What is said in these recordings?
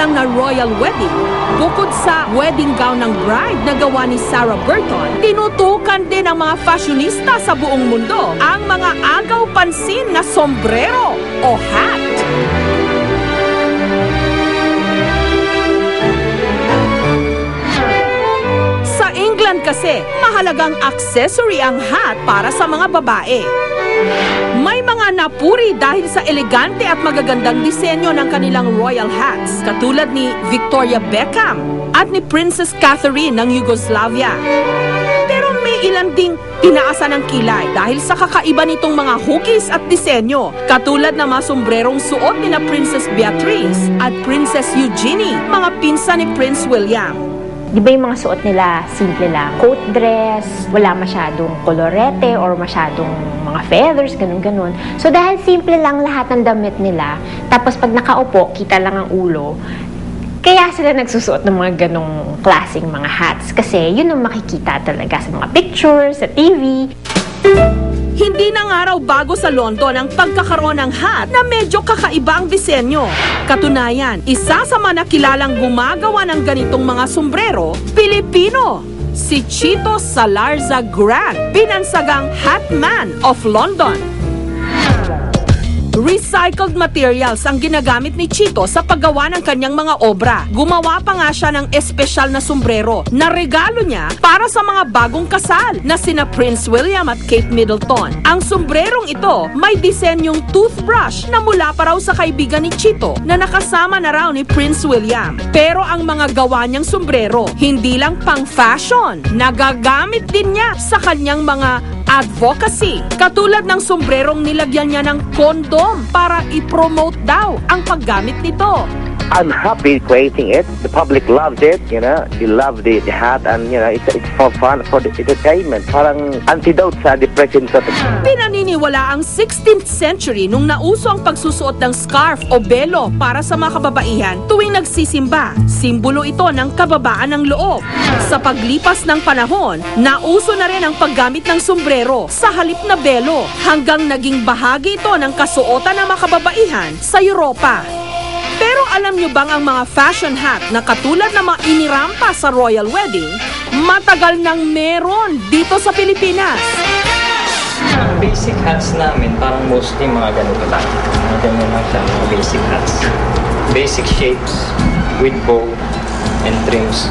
lang na royal wedding, bukod sa wedding gown ng bride na gawa ni Sarah Burton, tinutukan din ng mga fashionista sa buong mundo ang mga agaw pansin na sombrero o hat. Sa England kasi, mahalagang accessory ang hat para sa mga babae. May mga napuri dahil sa elegante at magagandang disenyo ng kanilang royal hats, katulad ni Victoria Beckham at ni Princess Catherine ng Yugoslavia. Pero may ilan ding tinaasan ng kilay dahil sa kakaiba nitong mga hugis at disenyo, katulad ng mga sombrerong suot ni na Princess Beatrice at Princess Eugenie, mga pinsan ni Prince William. Di ba yung mga suot nila, simple lang. Coat dress, wala masyadong kolorete or masyadong mga feathers, ganun-ganun. So dahil simple lang lahat ng damit nila, tapos pag nakaupo, kita lang ang ulo, kaya sila nagsusuot ng mga ganong klaseng mga hats. Kasi yun ang makikita talaga sa mga pictures, sa TV. Hindi na nga raw bago sa London ang pagkakaroon ng hat na medyo kakaiba ang disenyo. Katunayan, isa sa mga nakilalang gumagawa ng ganitong mga sombrero, Pilipino, si Chito Salarza Grant, binansagang Hatman of London. Recycled materials ang ginagamit ni Chito sa paggawa ng kanyang mga obra. Gumawa pa nga siya ng espesyal na sombrero na regalo niya para sa mga bagong kasal na sina Prince William at Kate Middleton. Ang sombrerong ito may disenyong toothbrush na mula pa raw sa kaibigan ni Chito na nakasama na raw ni Prince William. Pero ang mga gawa niyang sombrero, hindi lang pang fashion, nagagamit din niya sa kanyang mga advocacy. Katulad ng sombrerong nilagyan niya ng kondom para i-promote daw ang paggamit nito. I'm happy creating it. The public loves it, you know. They love the hat and, you know, it's for fun, for the entertainment. Parang antidote sa depression. Pinaniniwala ang 16th century nung nauso ang pagsusuot ng scarf o belo para sa mga kababaihan tuwing nagsisimba. Simbolo ito ng kababaan ng loob. Sa paglipas ng panahon, nauso na rin ang paggamit ng sombrero sa halip na belo hanggang naging bahagi ito ng kasuotan ng mga kababaihan sa Europa. Pero alam nyo bang ang mga fashion hat na katulad ng mga inirampa sa royal wedding, matagal nang meron dito sa Pilipinas? Ang basic hats namin, parang mostly mga ganito lang. Mga ganyan lang siya, mga basic hats. Basic shapes with bow and trims.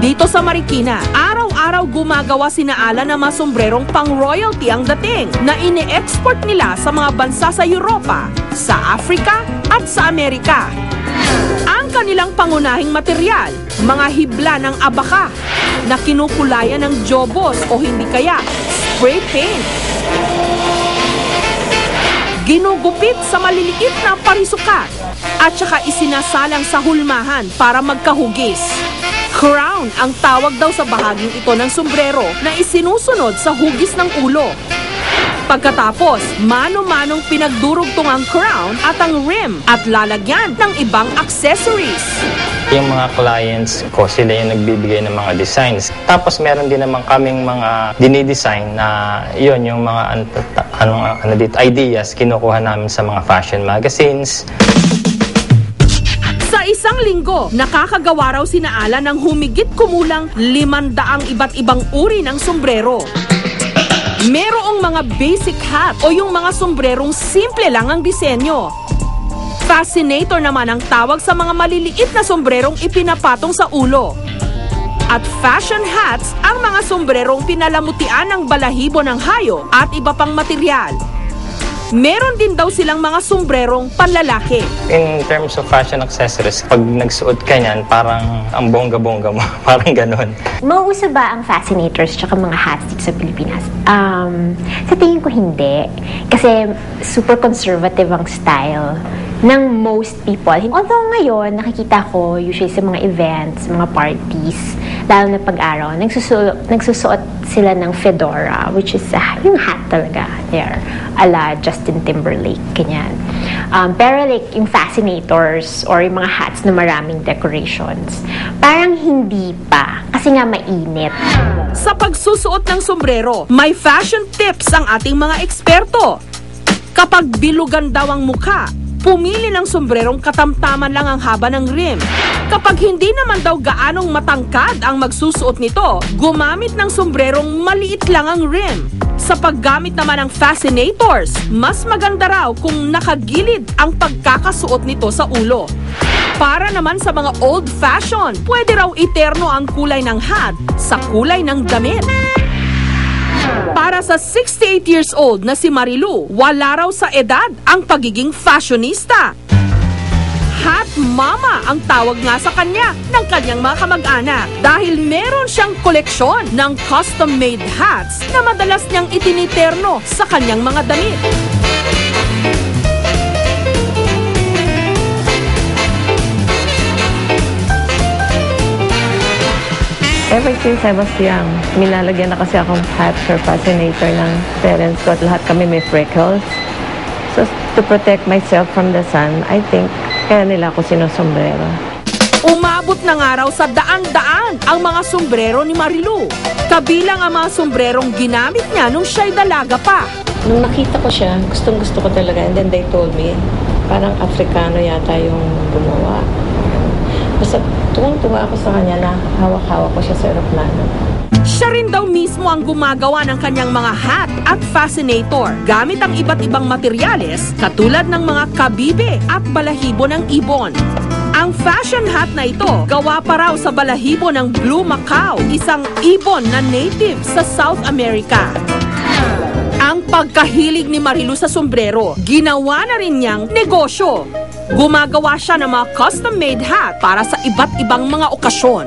Dito sa Marikina, araw-araw gumagawa sina Alan ng mga sombrerong pang-royalty ang dating na ine-export nila sa mga bansa sa Europa, sa Africa at sa Amerika. Ang kanilang pangunahing material, mga hibla ng abaka na kinukulayan ng jobos o hindi kaya spray paint. Ginugupit sa maliliit na parisukat at saka isinasalang sa hulmahan para magkahugis. Crown ang tawag daw sa bahaging ito ng sombrero na isinusunod sa hugis ng ulo. Pagkatapos, mano-manong pinagdurugtong ang crown at ang rim at lalagyan ng ibang accessories. Yung mga clients ko, sila yung nagbibigay ng mga designs. Tapos meron din naman kaming mga dinidesign na yun, yung mga ideas kinukuha namin sa mga fashion magazines. Sa isang linggo, nakakagawa raw sina Alan ng humigit kumulang 500 iba't ibang uri ng sombrero. Merong mga basic hat o yung mga sombrerong simple lang ang disenyo. Fascinator naman ang tawag sa mga maliliit na sombrerong ipinapatong sa ulo. At fashion hats ang mga sombrerong pinalamutian ng balahibo ng hayop at iba pang material. Meron din daw silang mga sombrerong panlalaki. In terms of fashion accessories, pag nagsuot ka niyan, parang ang bongga-bongga mo, parang ganon. Mauuso ba ang fascinators tsaka mga hats dito sa Pilipinas? Sa tingin ko hindi. Kasi super conservative ang style ng most people. Although ngayon, nakikita ko usually sa mga events, mga parties, lalo na pag-araw, nagsusuot sila ng fedora, which is yung hat talaga, there, ala Justin Timberlake, ganyan. Pero like yung fascinators or yung mga hats na maraming decorations, parang hindi pa, kasi nga mainit. Sa pagsusuot ng sombrero, may fashion tips ang ating mga eksperto. Kapag bilugan daw ang mukha, pumili ng sombrerong katamtaman lang ang haba ng rim. Kapag hindi naman daw gaanong matangkad ang magsusuot nito, gumamit ng sombrerong maliit lang ang rim. Sa paggamit naman ng fascinators, mas maganda raw kung nakagilid ang pagkakasuot nito sa ulo. Para naman sa mga old-fashioned, pwede raw iterno ang kulay ng hat sa kulay ng damit. Para sa 68 years old na si Marilu, wala raw sa edad ang pagiging fashionista. Hat Mama ang tawag nga sa kanya ng kanyang mga kamag-anak dahil meron siyang koleksyon ng custom-made hats na madalas niyang itiniterno sa kanyang mga damit. Ever since I was young, minalagyan na kasi akong hat or fascinator ng parents ko at lahat kami may freckles. So, to protect myself from the sun, I think, kaya nila ako sinusombrero. Umabot na nga raw sa daan-daan ang mga sombrero ni Marilu. Kabilang ang mga sombrerong ginamit niya nung siya'y dalaga pa. Nung nakita ko siya, gustong-gusto ko talaga. And then they told me, parang Afrikano yata yung gumawa. Basta tuwang-tuwa ako sa kanya na hawak-hawak ko siya sa aeroplano. Siya rin daw mismo ang gumagawa ng kanyang mga hat at fascinator gamit ang iba't ibang materyales katulad ng mga kabibe at balahibo ng ibon. Ang fashion hat na ito, gawa pa raw sa balahibo ng Blue Macao, isang ibon na native sa South America. Ang pagkahilig ni Marilu sa sombrero, ginawa na rin niyang negosyo. Gumagawa siya ng mga custom-made hat para sa iba't ibang mga okasyon.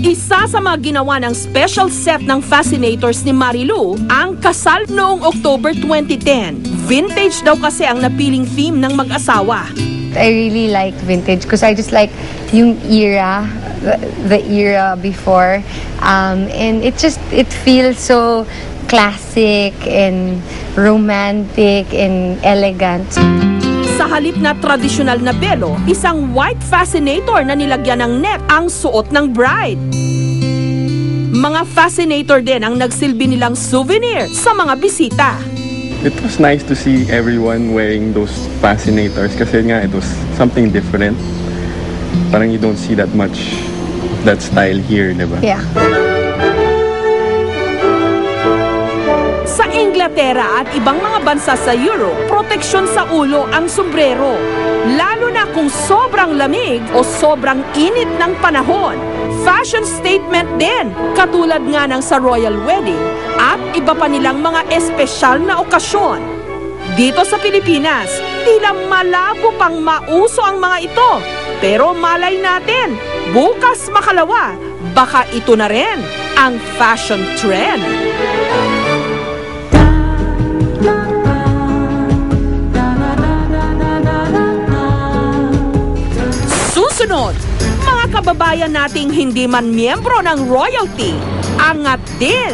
Isa sa mga ginawa ng special set ng fascinators ni Marilu, ang kasal noong October 2010. Vintage daw kasi ang napiling theme ng mag-asawa. I really like vintage because I just like yung era, the era before, and it feels so classic and romantic and elegant. Sa halip na tradisyonal na belo, isang white fascinator na nilagyan ng net ang suot ng bride. Mga fascinator din ang nagsilbi nilang souvenir sa mga bisita. It was nice to see everyone wearing those fascinators kasi nga it was something different. Parang you don't see that much of that style here, diba? Yeah. Sa Inglaterra at ibang mga bansa sa Europe, proteksyon sa ulo ang sombrero. Lalo na kung sobrang lamig o sobrang init ng panahon. Fashion statement din, katulad nga ng sa royal wedding at iba pa nilang mga espesyal na okasyon. Dito sa Pilipinas, tila malabo pang mauso ang mga ito. Pero malay natin, bukas makalawa, baka ito na rin ang fashion trend. Susunod, mga kababayan nating hindi man miyembro ng royalty, angat din!